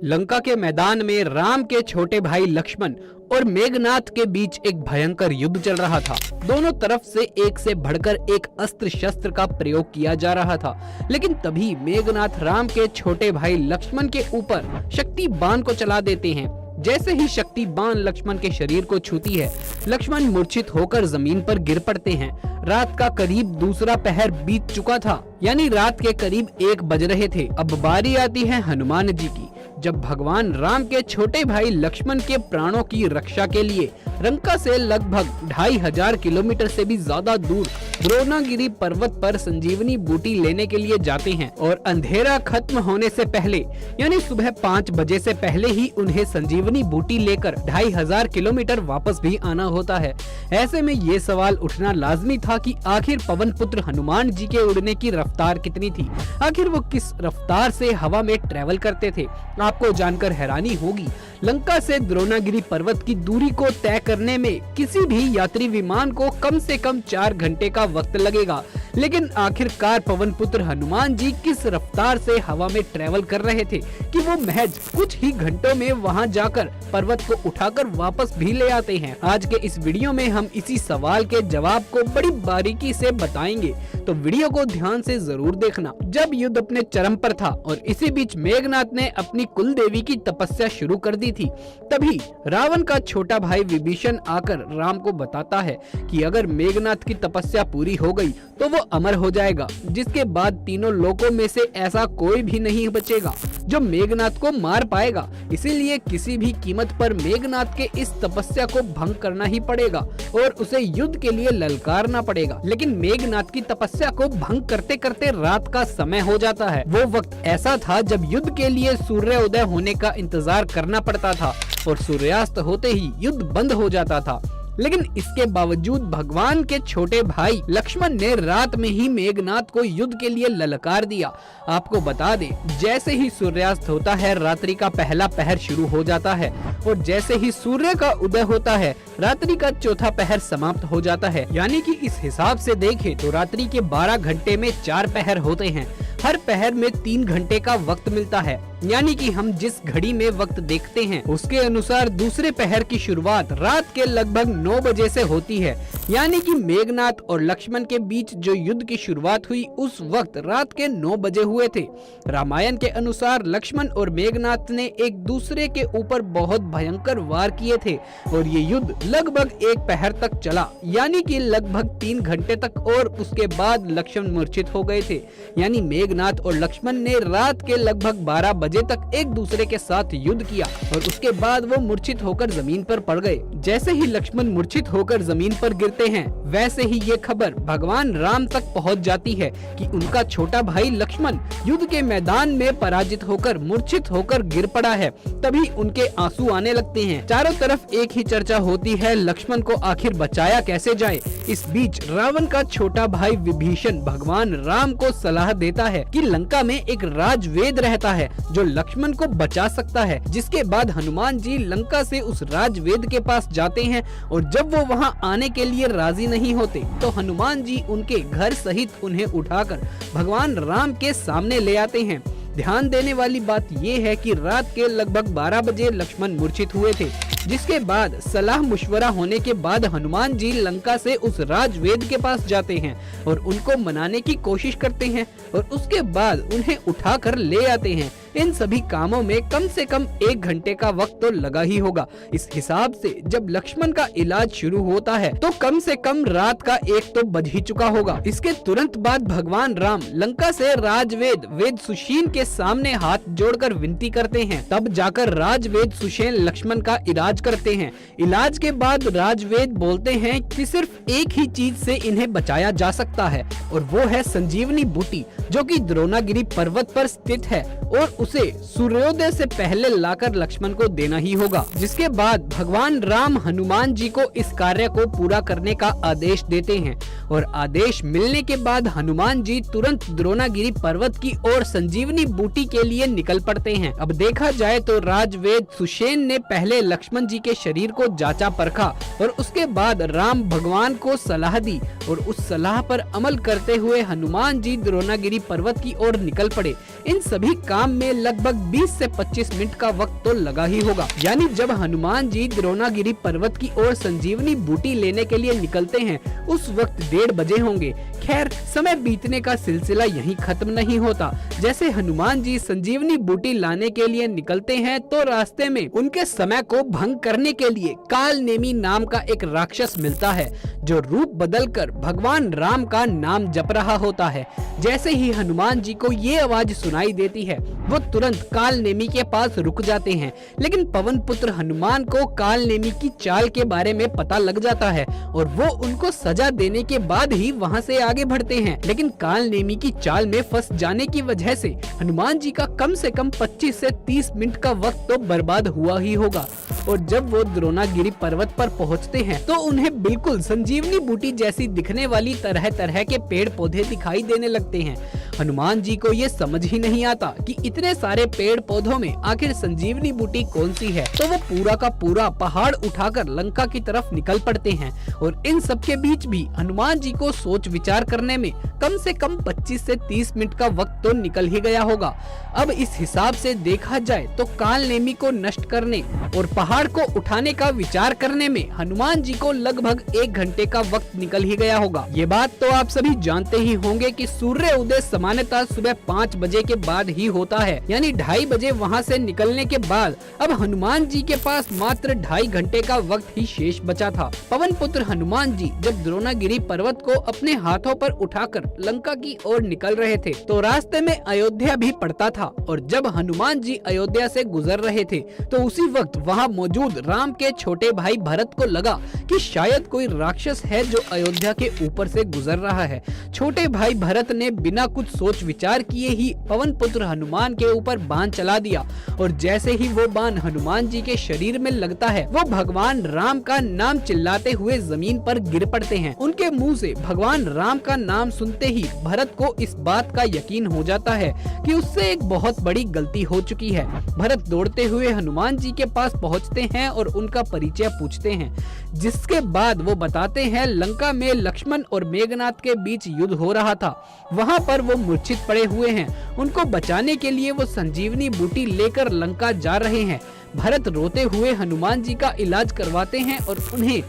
लंका के मैदान में राम के छोटे भाई लक्ष्मण और मेघनाथ के बीच एक भयंकर युद्ध चल रहा था। दोनों तरफ से एक से बढ़कर एक अस्त्र शस्त्र का प्रयोग किया जा रहा था। लेकिन तभी मेघनाथ राम के छोटे भाई लक्ष्मण के ऊपर शक्ति बाण को चला देते हैं। जैसे ही शक्ति बाण लक्ष्मण के शरीर को छूती है, लक्ष्मण मूर्छित होकर जमीन पर गिर पड़ते हैं। रात का करीब दूसरा पहर बीत चुका था, यानी रात के करीब 1 बज रहे थे। अब बारी आती है हनुमान जी की, जब भगवान राम के छोटे भाई लक्ष्मण के प्राणों की रक्षा के लिए लंका से लगभग 2500 किलोमीटर से भी ज्यादा दूर द्रोणागिरी पर्वत पर संजीवनी बूटी लेने के लिए जाते हैं। और अंधेरा खत्म होने से पहले यानी सुबह 5 बजे से पहले ही उन्हें संजीवनी बूटी लेकर 2500 किलोमीटर वापस भी आना होता है। ऐसे में ये सवाल उठना लाजमी था कि आखिर पवन पुत्र हनुमान जी के उड़ने की रफ्तार कितनी थी, आखिर वो किस रफ्तार से हवा में ट्रेवल करते थे। आपको जानकर हैरानी होगी, लंका से द्रोणागिरी पर्वत की दूरी को तय करने में किसी भी यात्री विमान को कम से कम 4 घंटे का वक्त लगेगा। लेकिन आखिरकार पवन पुत्र हनुमान जी किस रफ्तार से हवा में ट्रेवल कर रहे थे कि वो महज कुछ ही घंटों में वहां जाकर पर्वत को उठाकर वापस भी ले आते हैं। आज के इस वीडियो में हम इसी सवाल के जवाब को बड़ी बारीकी से बताएंगे, तो वीडियो को ध्यान से जरूर देखना। जब युद्ध अपने चरम पर था और इसी बीच मेघनाथ ने अपनी कुल देवी की तपस्या शुरू कर दी थी, तभी रावण का छोटा भाई विभीषण आकर राम को बताता है कि अगर मेघनाथ की तपस्या पूरी हो गई तो वो अमर हो जाएगा, जिसके बाद तीनों लोकों में से ऐसा कोई भी नहीं बचेगा जो मेघनाथ को मार पाएगा। इसीलिए किसी भी कीमत पर मेघनाथ के इस तपस्या को भंग करना ही पड़ेगा और उसे युद्ध के लिए ललकारना पड़ेगा। लेकिन मेघनाथ की तपस्या को भंग करते करते रात का समय हो जाता है। वो वक्त ऐसा था जब युद्ध के लिए सूर्योदय होने का इंतजार करना पड़ता था और सूर्यास्त होते ही युद्ध बंद हो जाता था। लेकिन इसके बावजूद भगवान के छोटे भाई लक्ष्मण ने रात में ही मेघनाथ को युद्ध के लिए ललकार दिया। आपको बता दें, जैसे ही सूर्यास्त होता है रात्रि का पहला पहर शुरू हो जाता है और जैसे ही सूर्य का उदय होता है रात्रि का चौथा पहर समाप्त हो जाता है। यानी कि इस हिसाब से देखें तो रात्रि के 12 घंटे में 4 पहर होते हैं। हर पहर में 3 घंटे का वक्त मिलता है, यानी कि हम जिस घड़ी में वक्त देखते हैं उसके अनुसार दूसरे पहर की शुरुआत रात के लगभग 9 बजे से होती है। यानी कि मेघनाथ और लक्ष्मण के बीच जो युद्ध की शुरुआत हुई उस वक्त रात के 9 बजे हुए थे। रामायण के अनुसार लक्ष्मण और मेघनाथ ने एक दूसरे के ऊपर बहुत भयंकर वार किए थे और ये युद्ध लगभग 1 पहर तक चला, यानी कि लगभग 3 घंटे तक। और उसके बाद लक्ष्मण मूर्छित हो गए थे, यानी मेघनाथ और लक्ष्मण ने रात के लगभग 12 बजे तक एक दूसरे के साथ युद्ध किया और उसके बाद वो मूर्छित होकर जमीन पर पड़ गए। जैसे ही लक्ष्मण मूर्छित होकर जमीन पर गिरते हैं, वैसे ही ये खबर भगवान राम तक पहुंच जाती है कि उनका छोटा भाई लक्ष्मण युद्ध के मैदान में पराजित होकर मूर्छित होकर गिर पड़ा है। तभी उनके आंसू आने लगते हैं। चारों तरफ एक ही चर्चा होती है, लक्ष्मण को आखिर बचाया कैसे जाए। इस बीच रावण का छोटा भाई विभीषण भगवान राम को सलाह देता है कि लंका में एक राजवेद रहता है जो लक्ष्मण को बचा सकता है। जिसके बाद हनुमान जी लंका से उस राजवेद के पास जाते हैं और जब वो वहां आने के लिए राजी नहीं होते तो हनुमान जी उनके घर सहित उन्हें उठाकर भगवान राम के सामने ले आते हैं। ध्यान देने वाली बात ये है कि रात के लगभग 12 बजे लक्ष्मण मूर्छित हुए थे, जिसके बाद सलाह मुशवरा होने के बाद हनुमान जी लंका से उस राजवेद के पास जाते हैं और उनको मनाने की कोशिश करते हैं और उसके बाद उन्हें उठाकर ले आते हैं। इन सभी कामों में कम से कम 1 घंटे का वक्त तो लगा ही होगा। इस हिसाब से जब लक्ष्मण का इलाज शुरू होता है तो कम से कम रात का 1 तो बज ही चुका होगा। इसके तुरंत बाद भगवान राम लंका से राजवेद वेद सुषेण के सामने हाथ जोड़कर विनती करते हैं। तब जाकर राजवेद सुषेण लक्ष्मण का इलाज करते हैं। इलाज के बाद राजवेद बोलते हैं कि सिर्फ एक ही चीज से इन्हें बचाया जा सकता है और वो है संजीवनी बूटी, जो कि द्रोणागिरी पर्वत पर स्थित है और उसे सूर्योदय से पहले लाकर लक्ष्मण को देना ही होगा। जिसके बाद भगवान राम हनुमान जी को इस कार्य को पूरा करने का आदेश देते हैं और आदेश मिलने के बाद हनुमान जी तुरंत द्रोणागिरी पर्वत की ओर संजीवनी बूटी के लिए निकल पड़ते हैं। अब देखा जाए तो राजवेद सुषेण ने पहले लक्ष्मण जी के शरीर को जांचा परखा और उसके बाद राम भगवान को सलाह दी और उस सलाह पर अमल करते हुए हनुमान जी द्रोणागिरी पर्वत की ओर निकल पड़े। इन सभी काम काम में लगभग 20 से 25 मिनट का वक्त तो लगा ही होगा। यानी जब हनुमान जी द्रोणागिरी पर्वत की ओर संजीवनी बूटी लेने के लिए निकलते हैं उस वक्त 1:30 बजे होंगे। खैर, समय बीतने का सिलसिला यहीं खत्म नहीं होता। जैसे हनुमान जी संजीवनी बूटी लाने के लिए निकलते हैं तो रास्ते में उनके समय को भंग करने के लिए कालनेमी नाम का एक राक्षस मिलता है जो रूप बदलकर भगवान राम का नाम जप रहा होता है। जैसे ही हनुमान जी को ये आवाज सुनाई देती है वो तुरंत कालनेमी के पास रुक जाते हैं, लेकिन पवन पुत्र हनुमान को कालनेमी की चाल के बारे में पता लग जाता है और वो उनको सजा देने के बाद ही वहाँ से आगे बढ़ते हैं। लेकिन कालनेमी की चाल में फंस जाने की वजह से हनुमान जी का कम से कम 25 से 30 मिनट का वक्त तो बर्बाद हुआ ही होगा। और जब वो द्रोणागिरी पर्वत पर पहुंचते हैं तो उन्हें बिल्कुल संजीवनी बूटी जैसी दिखने वाली तरह तरह के पेड़ पौधे दिखाई देने लगते हैं। हनुमान जी को ये समझ ही नहीं आता कि इतने सारे पेड़ पौधों में आखिर संजीवनी बूटी कौन सी है, तो वो पूरा का पूरा पहाड़ उठाकर लंका की तरफ निकल पड़ते हैं। और इन सब के बीच भी हनुमान जी को सोच विचार करने में कम से कम 25 से 30 मिनट का वक्त तो निकल ही गया होगा। अब इस हिसाब से देखा जाए तो कालनेमी को नष्ट करने और पहाड़ को उठाने का विचार करने में हनुमान जी को लगभग 1 घंटे का वक्त निकल ही गया होगा। ये बात तो आप सभी जानते ही होंगे कि सूर्य उदय सामान्यतः सुबह 5 बजे के बाद ही होता है, यानी 2:30 बजे वहाँ से निकलने के बाद अब हनुमान जी के पास मात्र 2.5 घंटे का वक्त ही शेष बचा था। पवन पुत्र हनुमान जी जब द्रोणागिरी पर्वत को अपने हाथों पर उठाकर लंका की ओर निकल रहे थे तो रास्ते में अयोध्या भी पड़ता था। और जब हनुमान जी अयोध्या से गुजर रहे थे तो उसी वक्त वहाँ मौजूद राम के छोटे भाई भरत को लगा कि शायद कोई राक्षस है जो अयोध्या के ऊपर से गुजर रहा है। छोटे भाई भरत ने बिना कुछ सोच विचार किए ही पवन पुत्र हनुमान के ऊपर बाण चला दिया और जैसे ही वो बाण हनुमान जी के शरीर में लगता है वो भगवान राम का नाम चिल्लाते हुए जमीन पर गिर पड़ते हैं। उनके मुंह से भगवान राम का नाम सुनते ही भरत को इस बात का यकीन हो जाता है कि उससे एक बहुत बड़ी गलती हो चुकी है। भरत दौड़ते हुए हनुमान जी के पास पहुंचते हैं और उनका परिचय पूछते हैं, जिसके बाद वो बताते हैं लंका में लक्ष्मण और मेघनाथ के बीच युद्ध हो रहा था। वहाँ पर वो मूर्छित पड़े हुए हैं। उनको बचाने के लिए वो संजीवनी बूटी लेकर लंका जा रहे हैं। भरत रोते हुए हनुमान जी का इलाज करवाते हैं और उन्हें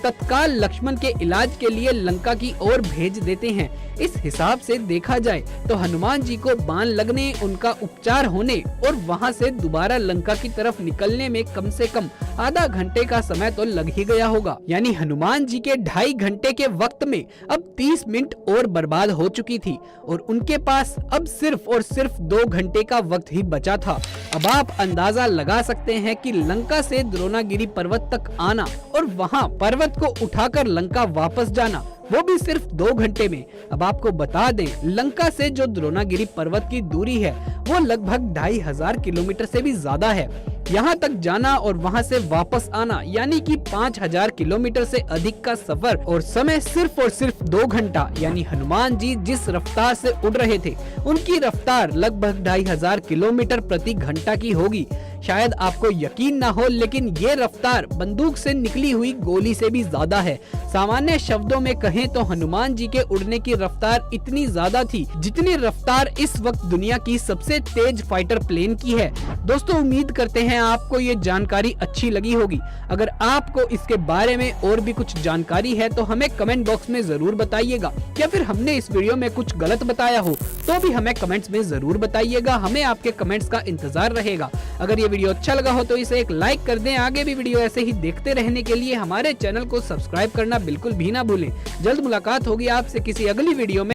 तत्काल लक्ष्मण के इलाज के लिए लंका की ओर भेज देते हैं। इस हिसाब से देखा जाए तो हनुमान जी को बाण लगने, उनका उपचार होने और वहां से दोबारा लंका की तरफ निकलने में कम से कम आधा घंटे का समय तो लग ही गया होगा। यानी हनुमान जी के 2.5 घंटे के वक्त में अब 30 मिनट और बर्बाद हो चुकी थी और उनके पास अब सिर्फ और सिर्फ 2 घंटे का वक्त ही बचा था। अब आप अंदाजा लगा सकते हैं कि लंका से द्रोणागिरी पर्वत तक आना और वहां पर्वत को उठाकर लंका वापस जाना, वो भी सिर्फ 2 घंटे में। अब आपको बता दें, लंका से जो द्रोणागिरी पर्वत की दूरी है वो लगभग 2500 किलोमीटर से भी ज्यादा है। यहाँ तक जाना और वहाँ से वापस आना यानी कि 5000 किलोमीटर से अधिक का सफर और समय सिर्फ और सिर्फ 2 घंटा। यानी हनुमान जी जिस रफ्तार से उड़ रहे थे उनकी रफ्तार लगभग 2500 किलोमीटर प्रति घंटा की होगी। शायद आपको यकीन ना हो, लेकिन ये रफ्तार बंदूक से निकली हुई गोली से भी ज्यादा है। सामान्य शब्दों में कहें तो हनुमान जी के उड़ने की रफ्तार इतनी ज्यादा थी जितनी रफ्तार इस वक्त दुनिया की सबसे तेज फाइटर प्लेन की है। दोस्तों, उम्मीद करते हैं आपको ये जानकारी अच्छी लगी होगी। अगर आपको इसके बारे में और भी कुछ जानकारी है तो हमें कमेंट बॉक्स में जरूर बताइएगा, या फिर हमने इस वीडियो में कुछ गलत बताया हो तो भी हमें कमेंट्स में जरूर बताइएगा। हमें आपके कमेंट्स का इंतजार रहेगा। अगर ये वीडियो अच्छा लगा हो तो इसे एक लाइक कर दें। आगे भी वीडियो ऐसे ही देखते रहने के लिए हमारे चैनल को सब्सक्राइब करना बिल्कुल भी ना भूलें। जल्द मुलाकात होगी आपसे किसी अगली वीडियो में।